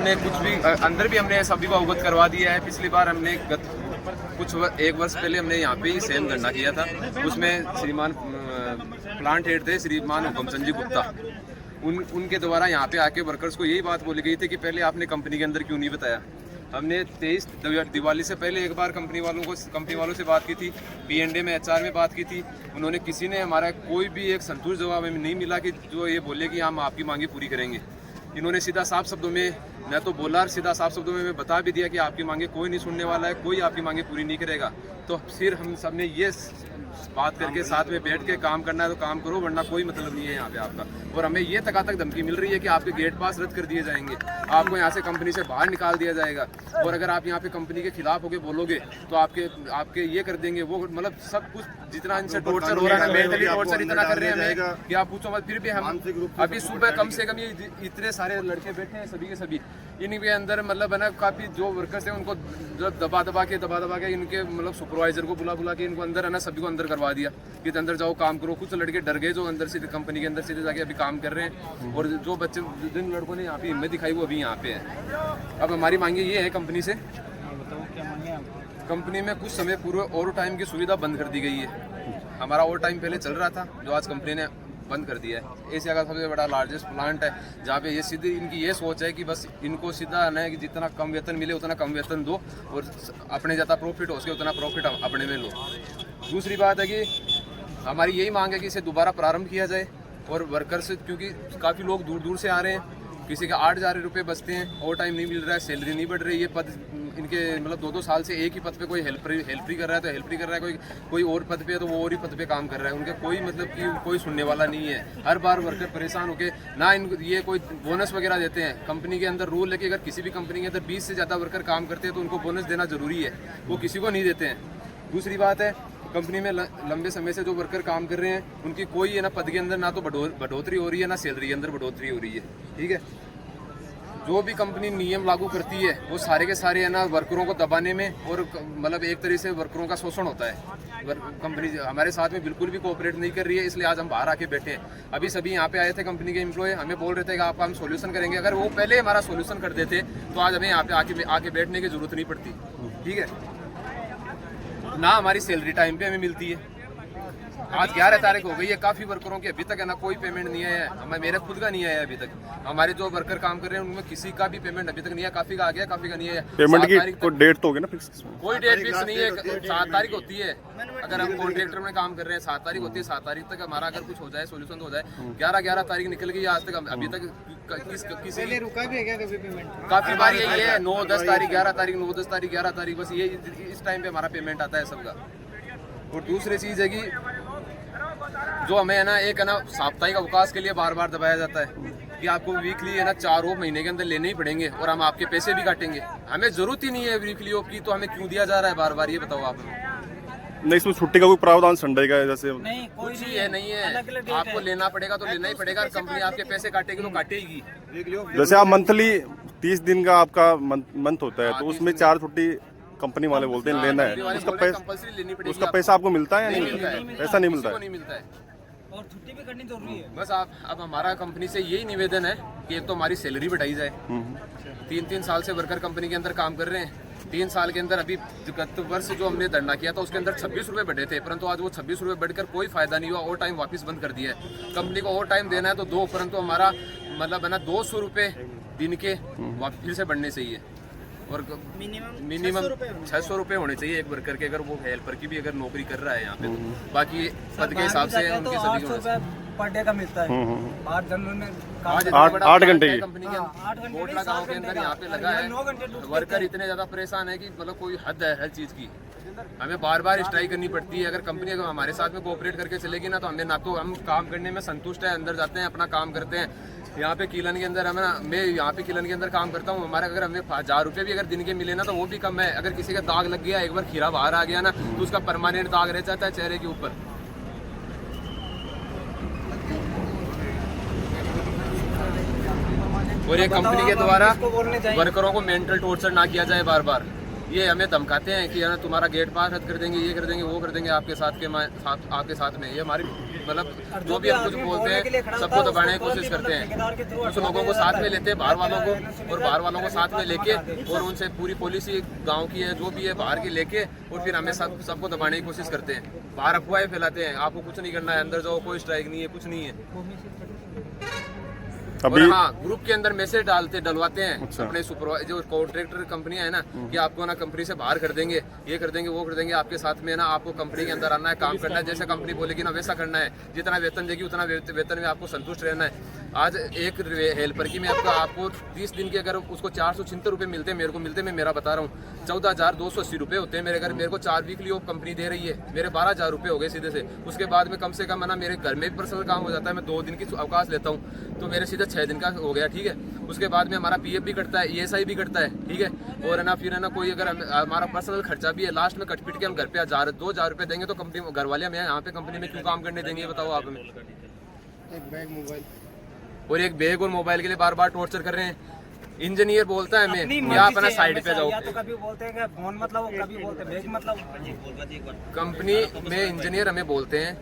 हमने कुछ भी अंदर भी हमने सभी को अवगत करवा दिया है। पिछली बार हमने एक वर्ष पहले हमने यहाँ पे ही सेम धरना किया था, उसमें श्रीमान प्लांट हेड थे श्रीमान हुकम संजीव गुप्ता, उनके द्वारा यहाँ पे आके वर्कर्स को यही बात बोली गई थी कि पहले आपने कंपनी के अंदर क्यों नहीं बताया। हमने 23 दिवाली से पहले एक बार कंपनी वालों से बात की थी, P&A में HR में बात की थी, उन्होंने किसी ने हमारा कोई भी एक संतुष्ट जवाब हमें नहीं मिला कि जो ये बोले कि हम आपकी मांगे पूरी करेंगे। इन्होंने सीधा साफ शब्दों में मैं तो बोला और सीधा साफ शब्दों में मैं बता भी दिया कि आपकी मांगे कोई नहीं सुनने वाला है, कोई आपकी मांगे पूरी नहीं करेगा। तो फिर हम सब ने ये बात करके साथ में बैठ के काम करना है तो काम करो, वरना कोई मतलब नहीं है यहाँ पे आपका। और हमें ये तक धमकी मिल रही है कि आपके गेट पास रद्द कर दिए जाएंगे, आपको यहाँ से कंपनी से बाहर निकाल दिया जाएगा, और अगर आप यहाँ पे कंपनी के खिलाफ होके बोलोगे तो आपके ये कर देंगे वो, मतलब सब कुछ जितना इनसे टॉर्चर हो रहा है, मेंटली टॉर्चर इतना कर रहे हैं हमें कि आप पूछो मत। फिर भी हम अभी सुबह कम से कम ये इतने सारे लड़के बैठे हैं, सभी के सभी इनके अंदर मतलब है ना काफ़ी जो वर्कर्स हैं उनको दबा दबा के इनके मतलब सुपरवाइजर को बुला के इनको अंदर है ना सभी को अंदर करवा दिया कि अंदर जाओ काम करो। कुछ लड़के डर गए जो अंदर से कंपनी के अंदर सीधे जाके अभी काम कर रहे हैं, और जो बच्चे जिन लड़कों ने यहाँ पे हिम्मत दिखाई वो अभी यहाँ पे है। अब हमारी मांगे ये है कंपनी से, कंपनी में कुछ समय पूर्व ओवर टाइम की सुविधा बंद कर दी गई है। हमारा ओवर टाइम पहले चल रहा था जो आज कंपनी ने बंद कर दिया है। एशिया का सबसे बड़ा लार्जेस्ट प्लांट है जहाँ पे ये सीधी इनकी ये सोच है कि बस इनको सीधा है कि जितना कम वेतन मिले उतना कम वेतन दो, और अपने ज़्यादा प्रॉफिट हो सके उतना प्रॉफिट अपने में लो। दूसरी बात है कि हमारी यही मांग है कि इसे दोबारा प्रारंभ किया जाए, और वर्कर्स क्योंकि काफ़ी लोग दूर दूर से आ रहे हैं, किसी के 8,000 रुपये बचते हैं, ओवर टाइम नहीं मिल रहा है, सैलरी नहीं बढ़ रही है, पद इनके मतलब 2-2 साल से एक ही पद पे कोई हेल्परी कर रहा है तो हेल्परी कर रहा है, कोई और पद पे है तो वो और ही पद पे काम कर रहा है। उनके कोई मतलब कि कोई सुनने वाला नहीं है। हर बार वर्कर परेशान होके ना ये कोई बोनस वगैरह देते हैं। कंपनी के अंदर रूल है कि अगर किसी भी कंपनी के अंदर 20 से ज़्यादा वर्कर काम करते हैं तो उनको बोनस देना जरूरी है, वो किसी को नहीं देते हैं। दूसरी बात है कंपनी में लंबे समय से जो वर्कर काम कर रहे हैं उनकी कोई है ना पद के अंदर ना तो बढ़ोतरी हो रही है ना सैलरी के अंदर बढ़ोतरी हो रही है। ठीक है, जो भी कंपनी नियम लागू करती है वो सारे के सारे है ना वर्करों को दबाने में, और मतलब एक तरह से वर्करों का शोषण होता है। कंपनी हमारे साथ में बिल्कुल भी कोऑपरेट नहीं कर रही है, इसलिए आज हम बाहर आके बैठे हैं। अभी सभी यहाँ पे आए थे कंपनी के एम्प्लॉय, हमें बोल रहे थे कि आपका हम सोल्यूशन करेंगे। अगर वो पहले हमारा सोल्यूशन कर देते तो आज हमें यहाँ पे आके बैठने की जरूरत नहीं पड़ती। ठीक है, ना हमारी सैलरी टाइम पे हमें मिलती है। आज 11 तारीख हो गई है, काफ़ी वर्करों की अभी तक है ना कोई पेमेंट नहीं आया है। हमें मेरे खुद का नहीं आया अभी तक। हमारे जो वर्कर काम कर रहे हैं उनमें किसी का भी पेमेंट अभी तक नहीं है। काफ़ी का आ गया, काफ़ी का नहीं आया। पेमेंट की कोई डेट तो होगी ना फिक्स? कोई डेट फिक्स नहीं है। 7 तारीख होती है, अगर हम कॉन्ट्रैक्टर में काम कर रहे हैं 7 तारीख होती है। 7 तारीख तक हमारा अगर कुछ हो जाए, सोल्यूशन तो हो जाए। 11 तारीख निकल गई आज तक, अभी तक किसी रुका भी है क्या कभी पेमेंट? काफ़ी बार यही है 9-10 तारीख 11 तारीख 9-10 तारीख 11 तारीख, बस ये इस टाइम पे हमारा पेमेंट आता है सबका। और दूसरी चीज़ है कि जो हमें है ना एक है ना साप्ताहिक अवकाश के लिए बार बार दबाया जाता है कि आपको वीकली है ना 4 महीने के अंदर लेने ही पड़ेंगे, और हम आपके पैसे भी काटेंगे। हमें जरूरत ही नहीं है वीकली ऑफ की, तो हमें क्यों दिया जा रहा है बार बार, ये बताओ आप हमें। नहीं, इसमें छुट्टी का कोई प्रावधान संडे का जैसे नहीं, कोई कुछ ही है नहीं है। आपको लेना पड़ेगा तो लेना ही पड़ेगा, कंपनी आपके पैसे काटेगी तो काटेगी। जैसे आप मंथली 30 दिन का आपका मंथ होता है, तो उसमें 4 छुट्टी कंपनी वाले बोलते हैं लेना है, उसका पैसा आपको मिलता है या नहीं मिलता है? पैसा नहीं मिलता है, और छुट्टी भी करनी जरूरी है। बस अब हमारा कंपनी से यही निवेदन है कि एक तो हमारी सैलरी बढ़ाई जाए। 3-3 साल से वर्कर कंपनी के अंदर काम कर रहे हैं। 3 साल के अंदर अभी गत वर्ष जो हमने धरना किया था उसके अंदर 26 रुपये बढ़े थे, परंतु आज वो 26 रुपये बढ़कर कोई फायदा नहीं हुआ। ओवर टाइम वापस बंद कर दिया है। कंपनी को ओवर टाइम देना है तो दो, परंतु हमारा मतलब है ना 200 रुपये दिन के फिर से बढ़ने चाहिए, और मिनिमम 600 रुपये होने चाहिए एक वर्कर के, अगर वो हेल्पर की भी अगर नौकरी कर रहा है यहाँ पे। तो बाकी पद के हिसाब से उनके सभी पर डे का मिलता है। 8 जनरल में 8 घंटे की कंपनी के कोटला गाँव के अंदर यहाँ पे लगा है। वर्कर इतने ज्यादा परेशान है कि मतलब कोई हद है हर चीज की। हमें बार बार स्ट्राइक करनी पड़ती है। अगर कंपनी अगर हमारे साथ में कोऑपरेट करके चलेगी ना तो हमें ना तो हम काम करने में संतुष्ट है, अंदर जाते हैं अपना काम करते हैं। यहाँ पे किलन के अंदर मैं यहाँ पे किलन के अंदर काम करता हूँ। हमारा अगर हमें 1000 रुपये भी अगर दिन के मिले ना तो वो भी कम है। अगर किसी का दाग लग गया, एक बार खीरा बाहर आ गया ना तो उसका परमानेंट दाग रह जाता है चेहरे के ऊपर। और ये कंपनी के द्वारा वर्करों को मेंटल टॉर्चर ना किया जाए बार बार। ये हमें धमकाते हैं कि यार तुम्हारा गेट पास रद्द कर देंगे, ये कर देंगे, वो कर देंगे आपके साथ में। ये हमारी मतलब जो भी हम कुछ बोलते हैं सबको दबाने की कोशिश करते हैं। कुछ लोगों को साथ में लेते हैं, बाहर वालों को, और बाहर वालों को साथ में लेके और उनसे पूरी पॉलिसी गांव की है जो भी है बाहर की लेके और फिर हमें सबको दबाने की कोशिश करते हैं। बाहर अफवाहें फैलाते हैं, आपको कुछ नहीं करना है, अंदर जाओ, कोई स्ट्राइक नहीं है, कुछ नहीं है। अभी और हाँ, ग्रुप के अंदर मैसेज डलवाते हैं अपने सुपरवाइजर जो कॉन्ट्रैक्टर कंपनियां है ना कि आपको ना कंपनी से बाहर कर देंगे, ये कर देंगे, वो कर देंगे, आपके साथ में ना आपको कंपनी के अंदर आना है, काम करना है, जैसे कंपनी बोलेगी ना वैसा करना है, जितना वेतन देगी उतना वेतन में आपको संतुष्ट रहना है। आज एक हेल्पर की मैं आपको 30 दिन के अगर उसको 476 रुपये मिलते हैं, मेरे को मिलते, मैं मेरा बता रहा हूँ 14,280 रुपये होते हैं मेरे घर। मेरे को 4 वीकली ऑफ कंपनी दे रही है, मेरे 12,000 रुपये हो गए सीधे से। उसके बाद में कम से कम है ना मेरे घर में भी पर्सनल काम हो जाता है, मैं 2 दिन की अवकाश लेता हूँ तो मेरे सीधे 6 दिन का हो गया, ठीक है। उसके बाद में हमारा PF भी कटता है, ESI भी कटता है, ठीक है। और है ना फिर है ना कोई अगर हमारा पर्सनल खर्चा भी है, लास्ट में कट पिट के हम घर पे 2,000 रुपये देंगे तो कंपनी घर वाले हमें यहाँ पे कंपनी में क्यों काम करने देंगे, बताओ आप हमें। एक बैग मोबाइल और एक बैग और मोबाइल के लिए बार बार टॉर्चर कर रहे हैं। इंजीनियर बोलता है हमें कि आप अपना साइड पे जाओ, या तो कभी बोलते हैं कि फोन मतलब, कभी बोलते हैं बैग मतलब। कंपनी में इंजीनियर हमें बोलते हैं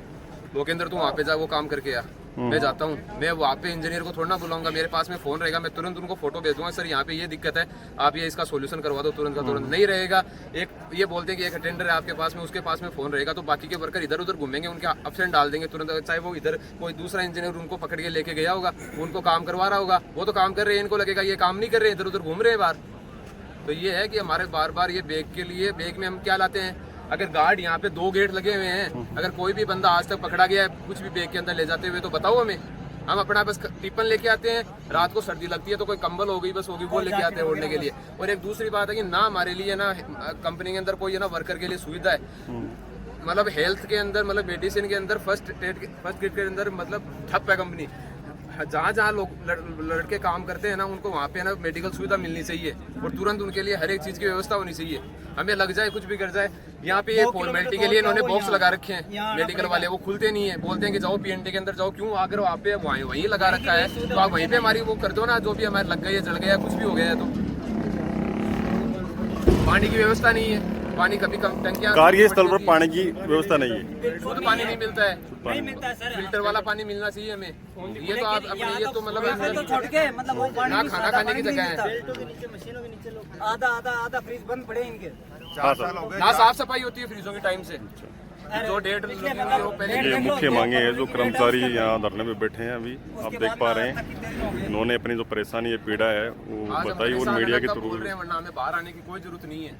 लोकेंद्र तू वहाँ पे जा, वो काम करके आ। मैं जाता हूँ, मैं वहाँ पे इंजीनियर को थोड़ा ना बुलाऊंगा, मेरे पास में फोन रहेगा, मैं तुरंत उनको फोटो भेज दूंगा, सर यहाँ पे ये दिक्कत है, आप ये इसका सोल्यूशन करवा दो, तुरंत का तुरंत। नहीं रहेगा, एक ये बोलते हैं कि एक अटेंडर है आपके पास में, उसके पास में फोन रहेगा तो बाकी के वर्कर इधर उधर घूमेंगे, उनके अब्सेंट डाल देंगे तुरंत। चाहे वो इधर कोई दूसरा इंजीनियर उनको पकड़ के लेके गया होगा, उनको काम करवा रहा होगा, वो तो काम कर रहे हैं, इनको लगेगा ये काम नहीं कर रहे हैं, इधर उधर घूम रहे हैं बाहर। तो ये है कि हमारे बार बार ये बैग के लिए, बैग में हम क्या लाते हैं, अगर गार्ड यहाँ पे 2 गेट लगे हुए हैं, अगर कोई भी बंदा आज तक पकड़ा गया है कुछ भी बैग के अंदर ले जाते हुए तो बताओ हमें। हम अपना बस टिफिन लेके आते हैं, रात को सर्दी लगती है तो कोई कंबल हो गई बस होगी वो लेके आते हैं ओढ़ने के लिए। और एक दूसरी बात है कि ना हमारे लिए ना कंपनी के अंदर कोई है ना वर्कर के लिए सुविधा है, मतलब हेल्थ के अंदर, मतलब मेडिसिन के अंदर, फर्स्ट एड के अंदर मतलब ठप है कंपनी। जहाँ जहाँ लोग लड़के काम करते हैं ना उनको वहाँ पे ना मेडिकल सुविधा मिलनी चाहिए और तुरंत उनके लिए हर एक चीज़ की व्यवस्था होनी चाहिए। हमें लग जाए कुछ भी कर जाए, यहाँ पे ये फॉर्मेलिटी के लिए इन्होंने बॉक्स लगा रखे हैं मेडिकल वाले, वो खुलते नहीं है, बोलते हैं कि जाओ PNT के अंदर जाओ। क्यों, अगर वहाँ पे वहीं लगा रखा है तो आप वहीं पे हमारी वो कर दो ना, जो भी हमारे लग गई है, जल गया, कुछ भी हो गया है। तो पानी की व्यवस्था नहीं है, पानी कभी कम टंकियां, कार्यस्थल पर पानी की व्यवस्था नहीं है, शुद्ध पानी नहीं मिलता है, नहीं मिलता है सर, फिल्टर वाला पानी मिलना चाहिए हमें। ये तो आप अपने ये तो मतलब छोड़ के मतलब वो पानी ना भी खाना सादा खाने की पानी जगह नहीं है, मिलता। आधा फ्रिज बंद पड़े इनके। ना साफ सफाई होती है फ्रीजों के टाइम से, जो डेट पहले। ये मुख्य मांगे हैं जो कर्मचारी यहाँ धरने में बैठे हैं। अभी आप देख पा रहे हैं इन्होंने अपनी जो परेशानी है, पीड़ा है वो आज हम बताई और परेशान मीडिया हैं, के तब थ्रू। बोल रहे हैं, वरना हमें बाहर आने की कोई जरूरत नहीं है।